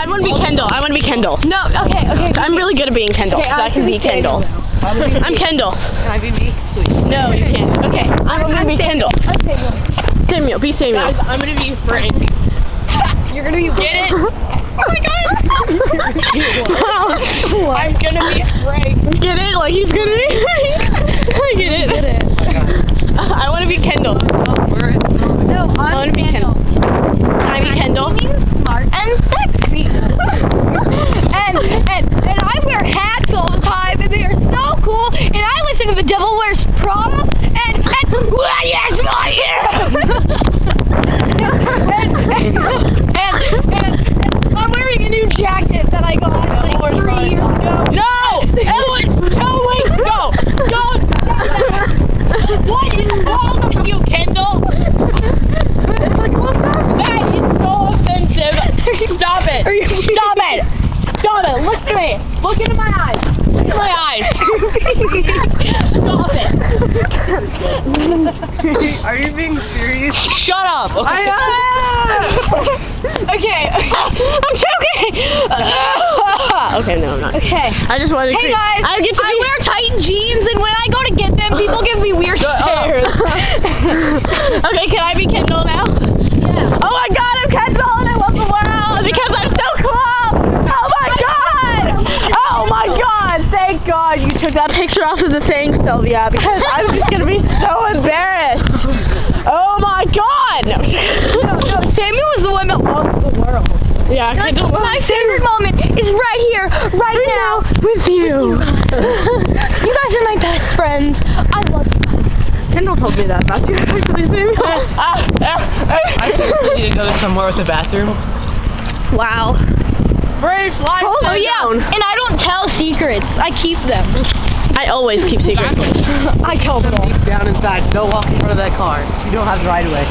I want to be Kendall. I want to be Kendall. No, okay. I'm really good at being Kendall, so I can be Kendall. I'm Kendall. Can I be me? Sweet. No, you can't. Okay, I'm gonna be Kendall. Samuel, be Samuel. Guys, I'm gonna be Frank. You're gonna be. Get it? Oh my God! I'm gonna be Frank. Get it? Like he's gonna be. I get it. I want to be Kendall. No, I want to be Kendall. Can I be Kendall? Smart and sexy. and I wear hats all the time, and they are so cool. And I listen to The Devil Wears Prada, and yes, my ear. and I'm wearing a new jacket that I got like 3 years ago. No! Ellen! No, wait! No! Don't! What is wrong with you, Kendall? That is so offensive. Stop it. Stop it. Stop it. Look at me. Look into my eyes. Look at my eyes. Stop it. Are you being serious? Shut up. Okay. Okay. I'm joking! Okay, no, I'm not. Okay. I just wanted to Hey guys, I get to I be... wear tight jeans, and when I go to get them, people give me weird stares. Okay, can I be Kendall now? Yeah. Oh my God, I'm Kendall and I love the world because I'm so cool! Oh my God! Oh my God! Thank God you took that picture off of the thing, Sylvia, because I'm just gonna be so embarrassed. Oh my God! No. No, Samuel is the one that loves the world. Yeah, Kendall. My favorite moment is right here, right now, with you. You guys are my best friends. I love you. Kendall told me that about you, actually, Samuel. I seriously need to go to somewhere with a bathroom. Wow. Brave life. Oh yeah, And I don't tell secrets. I keep them. I always keep secrets. I tell them all. Deep down inside, don't walk in front of that car. You don't have the right of way.